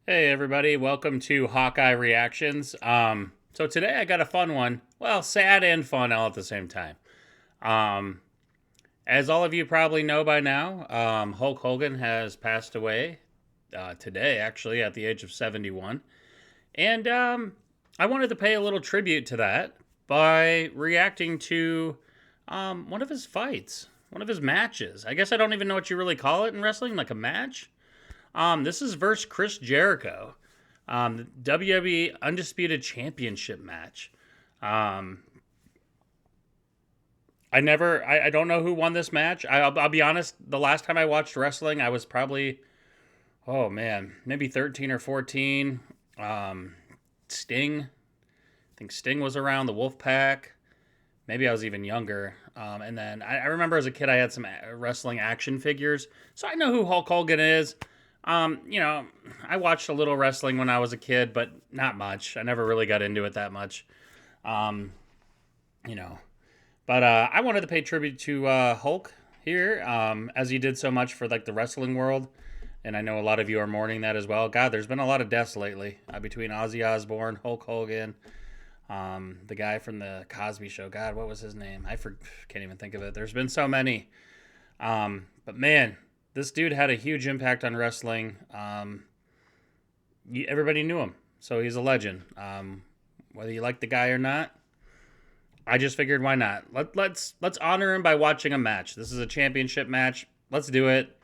Hey everybody, welcome to Hawkeye Reactions. So today I got a fun one. Well, sad and fun all at the same time. As all of you probably know by now, Hulk Hogan has passed away today, actually, at the age of 71. And I wanted to pay a little tribute to that by reacting to one of his fights, one of his matches. I guess I don't even know what you really call it in wrestling, like a match. This is versus Chris Jericho, the WWE Undisputed Championship match. I don't know who won this match. I'll be honest, the last time I watched wrestling, I was probably, oh man, maybe 13 or 14. Sting, I think Sting was around, the Wolfpack. Maybe I was even younger. And then I remember as a kid, I had some wrestling action figures. So I know who Hulk Hogan is. I watched a little wrestling when I was a kid, but not much. I never really got into it that much. But I wanted to pay tribute to Hulk here, as he did so much for like the wrestling world. And I know a lot of you are mourning that as well. God, there's been a lot of deaths lately between Ozzy Osbourne, Hulk Hogan, the guy from the Cosby Show. God, what was his name? Can't even think of it. There's been so many. But man, this dude had a huge impact on wrestling. Everybody knew him, so he's a legend. Whether you like the guy or not, I just figured why not? Let's honor him by watching a match. This is a championship match. Let's do it.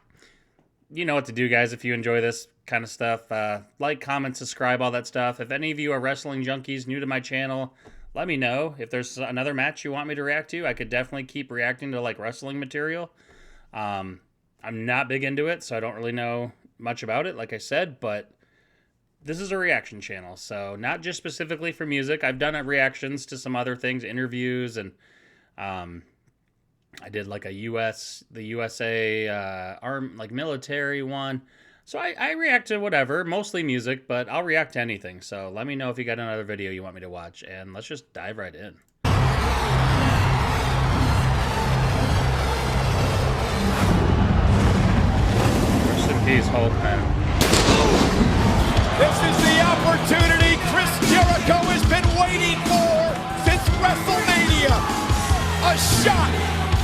You know what to do, guys, if you enjoy this kind of stuff. Like, comment, subscribe, all that stuff. If any of you are wrestling junkies new to my channel, let me know. If there's another match you want me to react to, I could definitely keep reacting to like wrestling material. I'm not big into it, so I don't really know much about it, like I said, but this is a reaction channel, so not just specifically for music. I've done reactions to some other things, interviews, and I did like the USA military one. So I react to whatever, mostly music, but I'll react to anything. So let me know if you got another video you want me to watch, and let's just dive right in. Peace, Hulk, man. This is the opportunity Chris Jericho has been waiting for since WrestleMania. A shot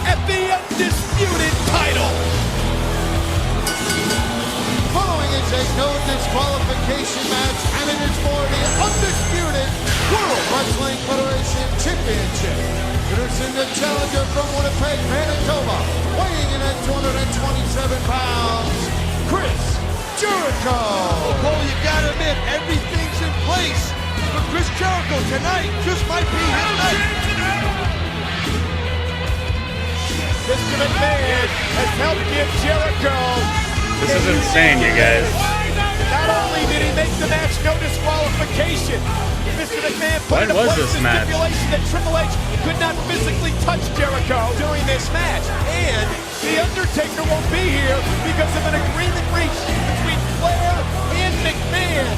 at the undisputed title. Following is a no disqualification match, and it is for the undisputed World Wrestling Federation Championship. Introducing the challenger from Winnipeg, Manitoba, weighing in at 227 pounds. Chris Jericho. Cole, you gotta admit, everything's in place for Chris Jericho tonight. Just might be his night. Mr. McMahon has helped give Jericho. This is insane, you guys. Not only did he make the match no disqualification, Mr. McMahon put into place the stipulation that Triple H could not physically touch Jericho during this match. And The Undertaker won't be here because of an agreement reached between Flair and McMahon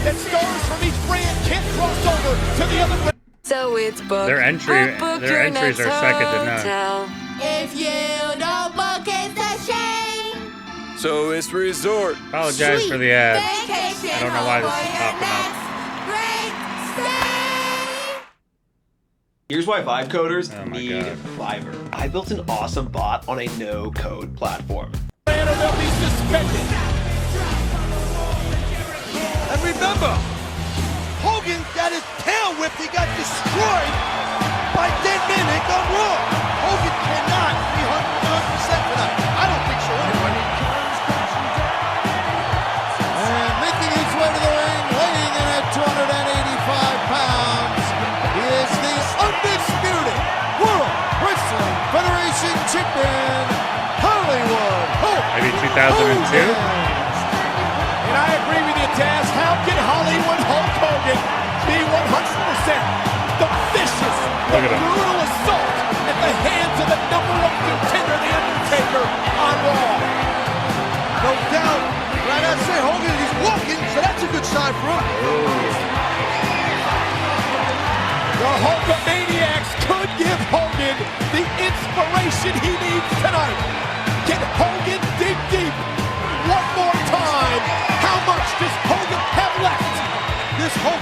that stars from each brand can't cross over to the other. So it's booked. Their entries are second to none. If you don't book, it's a shame. So it's resort. Apologize for the ad. Vacation I don't know why this is popping up. Great stay. Here's why Vibe coders need God. Fiverr. I built an awesome bot on a no-code platform. Or they'll be suspended. And remember, Hogan got his tail whipped. He got destroyed by dead men. Ain't gone wrong. Hogan cannot be 100% tonight. I don't think so anyway. And making his way to the ring, weighing in at 285 pounds, he is the undisputed World Wrestling Federation Champion, Hollywood Hulk Maybe 2002? And I agree with you, Taz. How can Hollywood Hulk Hogan be 100% the vicious, the Look at him. brutal assault at the hands of the number one contender, The Undertaker, on Raw? No doubt. But I gotta say, Hogan, he's walking, so that's a good sign for him. The Hulkamaniacs could give Hogan the inspiration he needs tonight. Can Hogan dig deep one more time? How much does Hogan have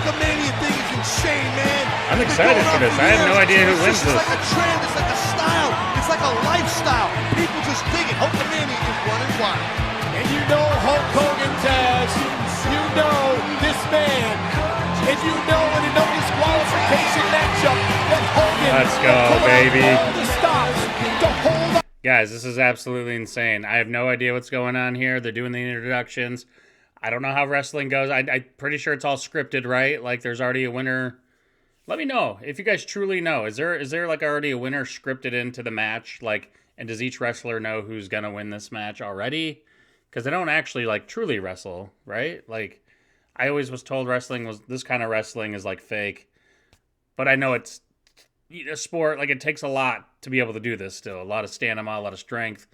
Hulkamania thing is insane, man. I'm It's been excited going for on this. I have no years. idea who wins It's this. like a trend. It's like a style. It's like a lifestyle. People just dig it. Hulkamania is running wild. And you know Hulk Hogan, Taz. You know this man. And you know in a no disqualification matchup that Hogan Let's go, will pull baby. out all the stops to hold on. Guys, this is absolutely insane. I have no idea what's going on here. They're doing the introductions. I don't know how wrestling goes. I'm pretty sure it's all scripted, right? Like there's already a winner. Let me know if you guys truly know. Is there like already a winner scripted into the match? Like, and does each wrestler know who's gonna win this match already? Because they don't actually like truly wrestle, right? Like, I always was told this kind of wrestling is like fake. But I know it's a sport. Like it takes a lot to be able to do this. Still, a lot of stamina, a lot of strength.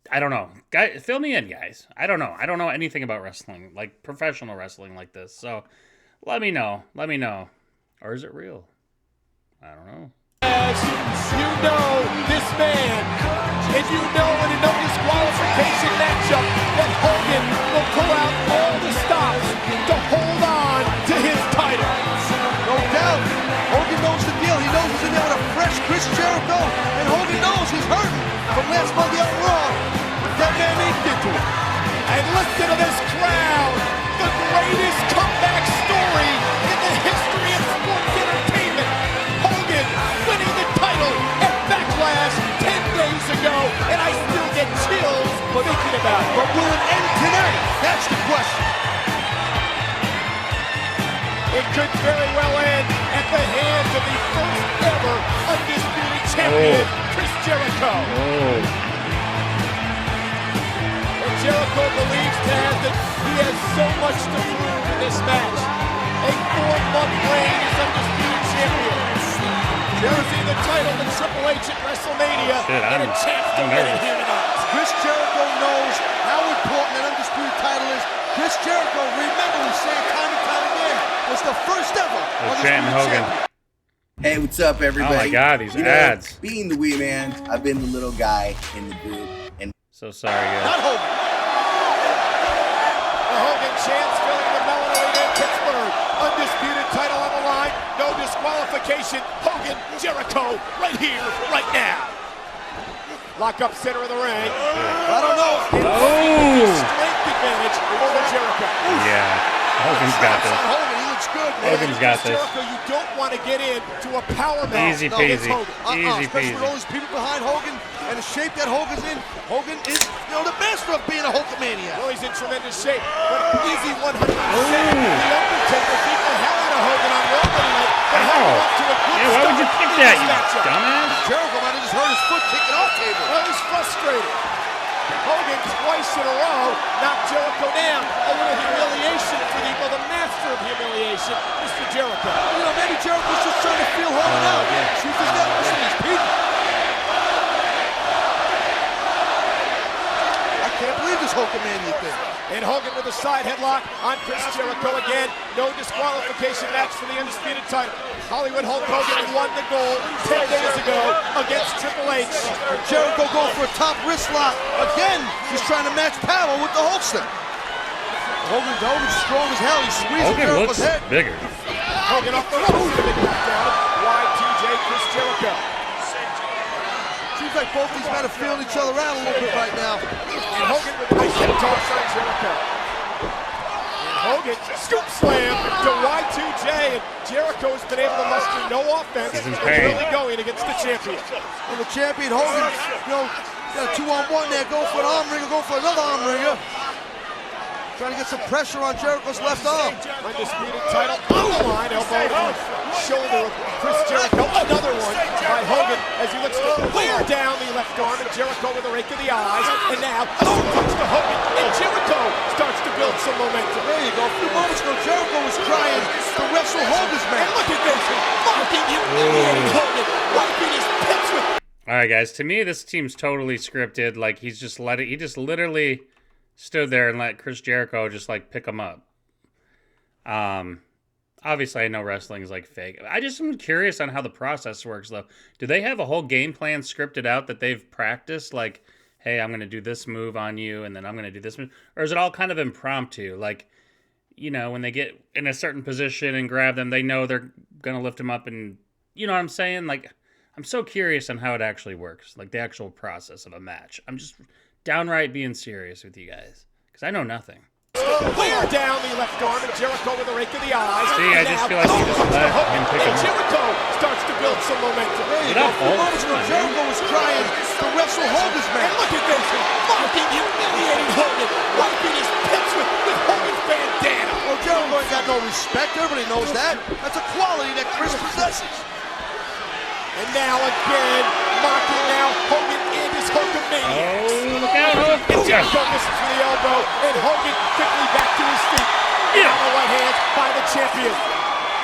I don't know. Guys, fill me in, guys. I don't know. I don't know anything about wrestling, like professional wrestling like this. So let me know. Let me know. Or is it real? I don't know. You know this man. And you know in a no disqualification matchup that Hogan will pull out all the stops to hold on to his title. No doubt. Hogan knows the deal. He knows he's in there with a fresh Chris Jericho. And Hogan knows he's hurting from last Monday on Raw. But that man ain't into it. And listen to this crowd. The greatest comeback story in the history of sports entertainment. Hogan winning the title at Backlash 10 days ago. And I still get chills thinking about it. But will it end tonight? That's the question. It could very well end at the hands of the first ever undisputed champion, Chris Jericho. And Jericho believes, Taz, that he has so much to prove in this match. A 4-month reign as undisputed champion. Jersey the title to Triple H at WrestleMania, and a chance to win it here tonight. Chris Jericho knows how important that undisputed title is. Chris Jericho, remember we say it time and time again, was the first ever undisputed Hogan. champion. Hey, what's up, everybody? Oh my God, these ads. Being the wee man, I've been the little guy in the group, and So sorry, guys. Not Hogan. The Hogan chants filling the Mellon Arena in Pittsburgh. Undisputed title on the line, no disqualification. Hogan, Jericho, right here, right now. Lock up center of the ring. I don't know. Strength advantage over Jericho. Yeah, Hogan's got Shots this. on Hogan. He looks good, man. Hogan's got this. Jericho, you don't want to get into a power match. Easy No, peasy. it's Hogan. Easy Especially with all peasy. these people behind Hogan and the shape that Hogan's in. Hogan is, the master of being a Hulkamaniac. Well, he's in tremendous shape, but easy 100%. The Undertaker beat the hell out of Hogan on Raw tonight. But Ow. Hogan off to a good Yeah, why would you start pick in that, this you matchup. dumbass? Jericho might have just hurt his foot kicking off table. Well, he's frustrated. Hogan twice in a row knocked Jericho down. A little humiliation for the master of humiliation, Mr. Jericho. You know, maybe Jericho's just trying to feel Hogan out. Truth is that, listen to these people. I can't believe this Hulkamania thing. And Hogan with a side headlock on Chris Jericho again. No disqualification match for the undisputed title. Hollywood Hulk Hogan won the gold 10 days ago against Triple H. Jericho going for a top wrist lock. Again, he's trying to match power with the Hulkster. Hogan's strong as hell. He's squeezing Hogan Jericho's looks head. bigger. Hogan off the ropes. Big knockdown. Y2J Chris Jericho. Seems like both these men are feeling each other out a little bit right now. And Hogan with a nice hip toss on Jericho. And Hogan scoop slam to Y2J, and Jericho's been able to muster no offense. He's in and pain. really going against the champion. And the champion Hogan, got a 2-on-1 there, going for an arm wringer, going for another arm wringer. Trying to get some pressure on Jericho's left arm. Undisputed title on the line, elbow to the shoulder of Chris Jericho. Another one by Hogan as he looks to wear down the left arm, and Jericho with a rake of the eyes. And now a punch to Hogan, and Jericho starts to build some momentum. There you go. A few moments ago, Jericho was trying to wrestle Hogan's And match. look at this, mocking humiliating Hogan, wiping his pits with. All right, guys. To me, this team's totally scripted. Like he just literally stood there and let Chris Jericho just like pick him up. Obviously I know wrestling is like fake. I just am curious on how the process works though. Do they have a whole game plan scripted out that they've practiced? Like, hey, I'm going to do this move on you and then I'm going to do this move. Or is it all kind of impromptu? Like, when they get in a certain position and grab them, they know they're going to lift them up and, you know what I'm saying? Like, I'm so curious on how it actually works, like the actual process of a match. I'm just downright being serious with you guys because I know nothing. Clear down the left arm, and Jericho with a rake of the eyes. See, I just feel like he just let him pick him up. Jericho starts to build some momentum. Get up, Hulk. Jericho was trying to wrestle Hogan's And match. look at this, mocking, humiliating Hogan, wiping his pits with Hogan's bandana. Well, Jericho ain't got no respect. Everybody knows that. That's a quality that Chris possesses. And now again, mocking now Hogan and his Hulkamaniacs. Oh, look out, Hulk. And Jericho misses for the elbow, and Hogan quickly back to his feet. Yeah. On the right hand by the champion.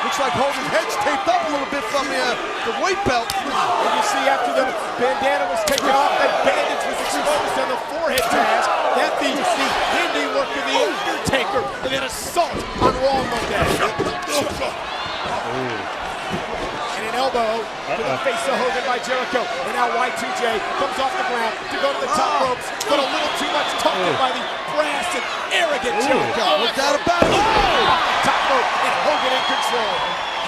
Looks like Hogan's head's taped up a little bit from the weight belt. And you see after the bandana was taken off, that bandage was exposed on the forehead, Taz. That the handiwork of the Undertaker, and then assault on Raw Monday. And an elbow to the face of Hogan by Jericho. And now Y2J comes off the ground to go to the top ropes, but a little too much talking by the brass and arrogant Jericho. No doubt about it. Off the top rope, and Hogan in control.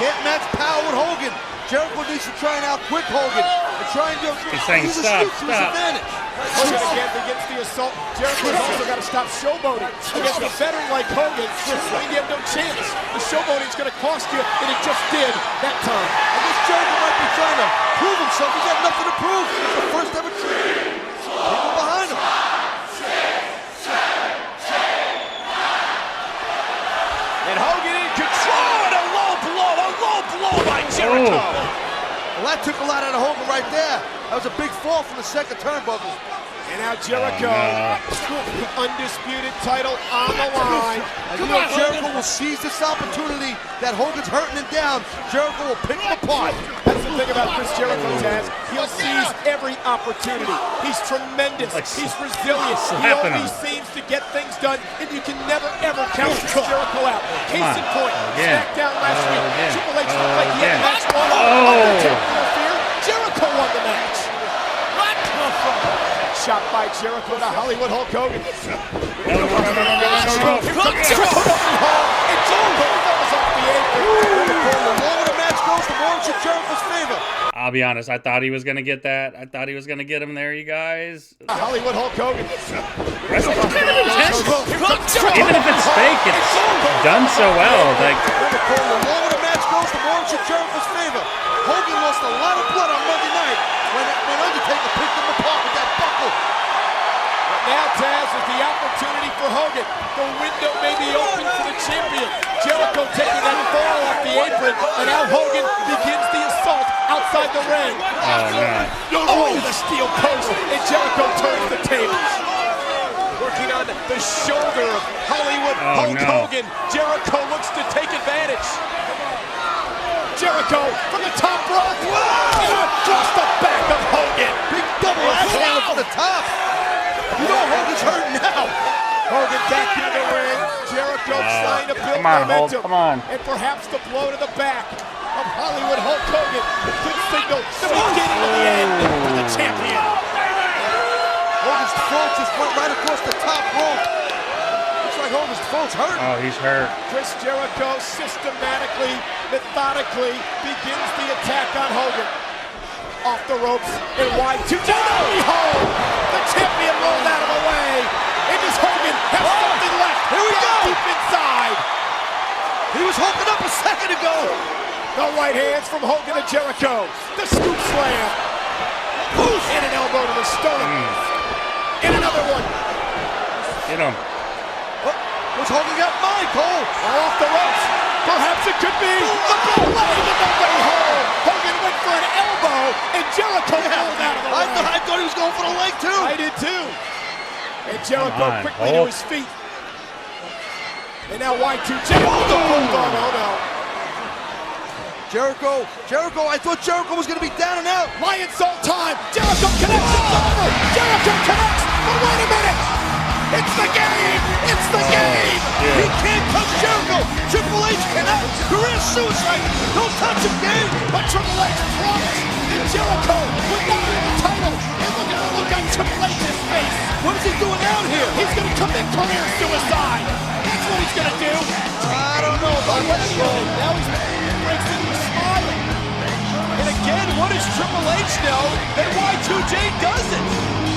Can't match power with Hogan. Jericho needs to try and outquick Hogan and try and He's saying use his stop, feet to his stop. advantage. Hogan again begins the assault. Jericho's also got to stop showboating. Against a veteran like Hogan, you have no chance. The showboating's going to cost you, and it just did that time. I guess Jericho might be trying to prove himself. He's got nothing to prove. It's the first ever people behind him. And Hogan in control, and a low blow by Jericho. Well, that took a lot out of Hogan right there. That was a big fall from the second turnbuckle. And now Jericho, the undisputed title on the line. And you know Jericho will seize this opportunity that Hogan's hurting him down. Jericho will pick him apart. That's the thing about Chris Jericho, Taz. He'll seize every opportunity. He's tremendous. He's resilient. He slapping always him. seems to get things done, and you can never, ever count Chris Jericho out. Case in point, Again. SmackDown last week, Again. Triple H looked like he had Again. match won. Undertaker interfered. Jericho won the match. Shot by Jericho to Hollywood Hulk Hogan. And Jericho falls off the apron. The longer the match goes, the more it's in Jericho's favor. I'll be honest. I thought he was going to get that. I thought he was going to get him there, you guys. Hollywood Hulk Hogan. Wrestling's kind of intense. Even if it's fake, it's done so well. Like, The longer the match goes, the more it's in Jericho's favor. Hogan lost a lot of blood on Monday night when Undertaker picked him apart with that buckle. But now, Taz, is the opportunity for Hogan. The window may be open for the champion. Jericho taking that fall off the apron, and now Hogan begins the assault outside the ring. Oh, the steel post, and Jericho turns the tables. Working on the shoulder of Hollywood Hulk Hogan. Jericho looks to take advantage. Jericho from the top rope. And across the back of Hogan. Big double axe handle from the top. You know Hogan's hurting now. Hogan back in the ring. Jericho trying to build come on, Hulk, momentum. come on. And perhaps the blow to the back of Hollywood Hulk Hogan could signal the beginning of the end for the champion. Hogan's throat just went right across the top rope. Looks like Hogan's throat's hurting. oh, he's hurt. Chris Jericho systematically, methodically begins the attack on Hogan. Off the ropes and wide to behold, the champion rolled out of the way. And does Hogan have something left? Here we go. Deep inside. He was hooking up a second ago. The right hands from Hogan to Jericho. The scoop slam. And an elbow to the sternum. And another one. Get him. What's Hogan got in mind, Cole? Off the ropes. Perhaps it could be the goal line to nobody hole. Hogan went for an elbow, and Jericho rolled out of the way. I thought he was going for the leg, too. I did too. And Jericho Come on, quickly to Hulk. his feet. And now Y2J. Oh, no. Jericho, I thought Jericho was going to be down and out. Lion Soul time. Jericho connects. It's over. Jericho connects. But wait a minute. It's the game. It's the game. He can't touch Jericho. Triple H cannot. Career suicide. Don't touch him, game. But Triple H promised that Jericho would not win the title. And look at the look on Triple H's face. What is he doing out here? He's going to commit career suicide. That's what he's going to do. questioning. Now he breaks into a smile. And again, what does Triple H know that Y2J doesn't?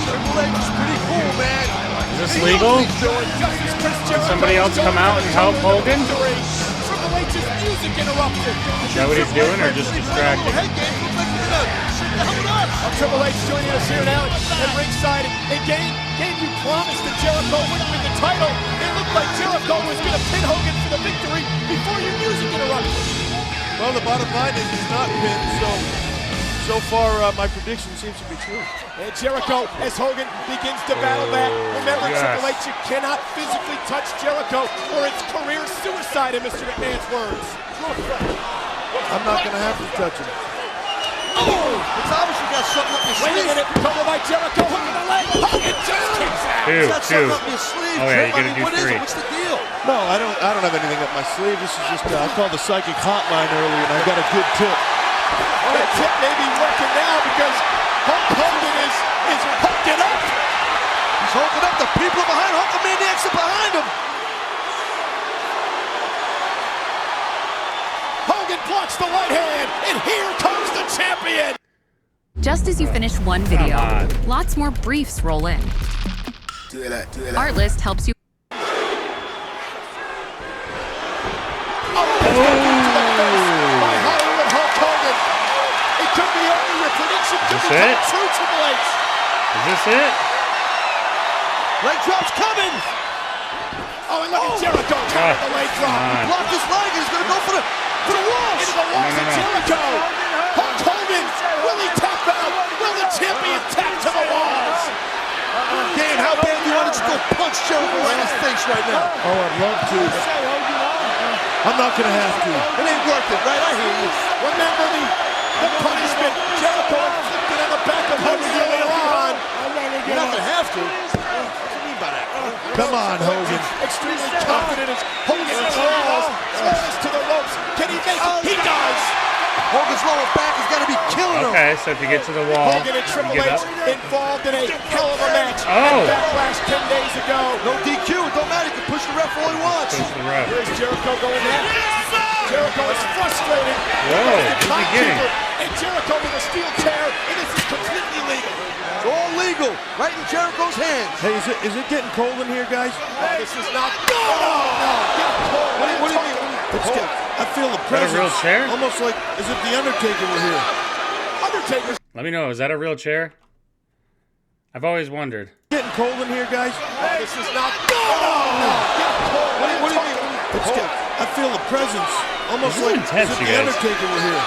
Triple H is pretty cool, man. Is this legal? Did somebody else come out and help Hogan? Triple H's music interrupted. Is that what he's doing, or just distracting? Triple H joining us here now at ringside. And Gabe, you promised that Jericho wouldn't win the title. It looked like Jericho was going to pin Hogan for the victory before your music interrupted. Well, the bottom line is he's not pinned, so far my prediction seems to be true. And Jericho, as Hogan begins to battle back. Remember, yes. Triple H, you cannot physically touch Jericho or it's career suicide in Mr. McMahon's words. I'm not going to have to touch him. Oh! It's obviously got something up your sleeve. Wait a minute, cover by Jericho, hook in the leg. Hogan just kicks out. He's got something up your sleeve. Oh yeah, you gotta do what is 3. it? What's the deal? No, I don't have anything up my sleeve. This is just, I called the psychic hotline earlier and I got a good tip. Well, that tip may be working now because Hulk Hogan is hooking up. He's hooking up. The people are behind. Hulkamaniacs are behind him. Hogan blocks the right hand, and here comes the champion. Just as you finish one video, lots more briefs roll in. Do that. Artlist helps you. By Hollywood Hulk Hogan. It could be over. Your prediction could Is this become it? true, Triple H. Is this it? Leg drop's coming. Oh, and look at Jericho trying the leg drop. Blocked his leg and he's going to go for the walls. Into the walls of Jericho. Hulk Hogan, will he tap out? Will the champion tap to the walls? Game, how bad do you want to just go punch Jericho right in his face right now? Oh, I'd love to. I'm not going to have to. It ain't worth it, right? I hear you. Remember the punishment Jericho inflicted on the back of Hogan earlier on. You're not going to have to. Come on, Hogan. Extremely confident as Hogan crawls to the ropes. Can he make it? He does. Hogan's lower back has got to be killing him. Okay, so if you get to the wall, Hogan and Triple you get H up. involved in a hell of a match Oh. at Backlash 10 days ago. No DQ. It don't matter. He can push the ref all he wants. Push the ref. Here's Jericho going in. Jericho is frustrated. Whoa, The who's he getting? timekeeper, and Jericho with a steel chair, and this is completely legal. It's all legal. Right in Jericho's hands. Hey, is it getting cold in here, guys? This is not. No, get cold. What do you mean? I feel the Is that a presence. real chair? Almost like as if the Undertaker were here. Undertaker's Let me know, is that a real chair? I've always wondered. Getting cold in here, guys? This is not. No, get cold. What do you mean? I feel the presence. Almost This is like intense, as if you the guys. Undertaker were here.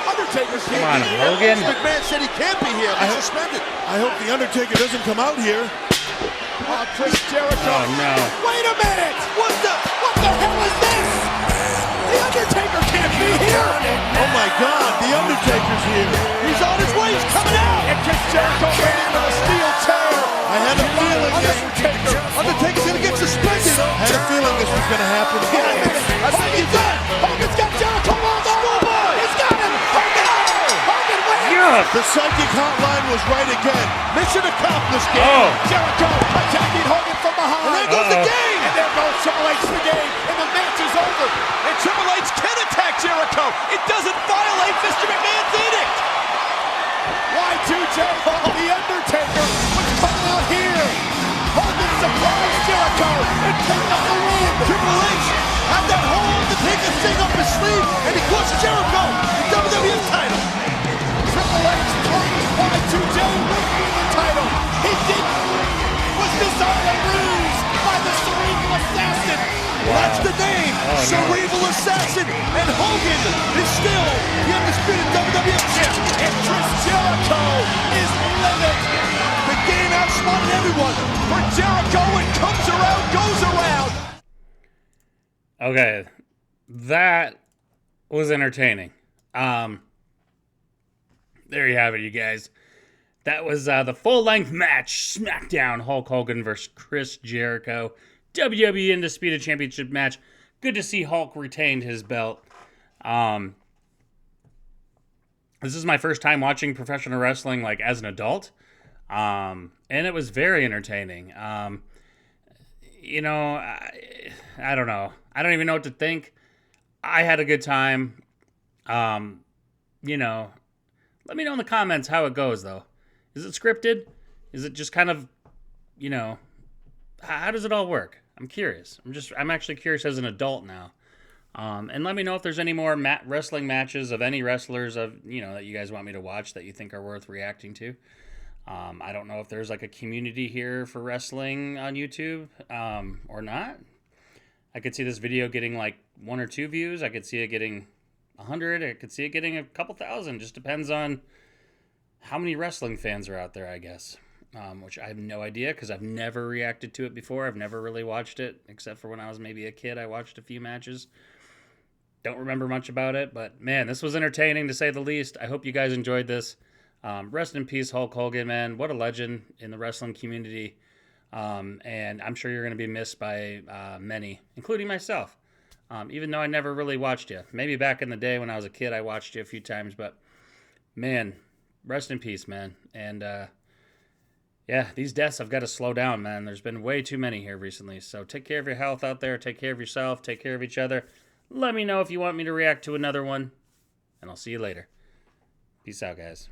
Undertaker's Come on, Hogan. McMahon said he can't be here. He's suspended. I hope the Undertaker doesn't come out here. Chris Jericho. Oh no. Wait a minute! What the hell is this? The Undertaker can't be here! Oh my God, the Undertaker's here. He's on his way, he's coming out! And Chris Jericho ran into a steel chair! I had a feeling Undertaker's gonna get suspended. I had a feeling this was gonna happen. I think he's done! Hogan's got Jericho on the schoolboy! He's got him! Hogan wins! Yeah. The psychic hotline was right again. Mission accomplished, game. Oh. Jericho attacking Hogan from behind! And there goes the game. And there goes Triple H the game, and the match is over! And Triple H can attack Jericho! It doesn't violate Mr. McMahon's edict! Y2J, The Undertaker, was coming out here! Hogan surprised Jericho and picked up the win! Triple H had that whole Undertaker thing up his sleeve, and he cost Jericho the WWE title. Triple H promised Y2J would win the title! He didn't! Was this all a ruse by the cerebral assassin? That's the name, Cerebral Assassin, and Hogan is still the undisputed WWE champion. And Chris Jericho is livid! The game outsmarted everyone. For Jericho, it comes around, goes around! Okay, that was entertaining. There you have it, you guys. That was the full-length match, SmackDown, Hulk Hogan versus Chris Jericho, WWE Undisputed Championship match. Good to see Hulk retained his belt. This is my first time watching professional wrestling, like, as an adult, and it was very entertaining. I don't know. I don't even know what to think. I had a good time. You know, let me know in the comments how it goes, though. Is it scripted? Is it just kind of, you know, how does it all work? I'm curious. I'm actually curious as an adult now. And let me know if there's any more wrestling matches of any wrestlers that you guys want me to watch that you think are worth reacting to. I don't know if there's like a community here for wrestling on YouTube or not. I could see this video getting like 1 or 2 views. I could see it getting 100. I could see it getting a couple thousand. Just depends on how many wrestling fans are out there, I guess. Which I have no idea because I've never reacted to it before. I've never really watched it except for when I was maybe a kid. I watched a few matches. Don't remember much about it, but man, this was entertaining to say the least. I hope you guys enjoyed this. Rest in peace, Hulk Hogan, man. What a legend in the wrestling community. And I'm sure you're going to be missed by many, including myself. Even though I never really watched you. Maybe back in the day when I was a kid, I watched you a few times, but man, rest in peace, man. And yeah, these deaths have got to slow down, man. There's been way too many here recently. So take care of your health out there. Take care of yourself. Take care of each other. Let me know if you want me to react to another one, and I'll see you later. Peace out, guys.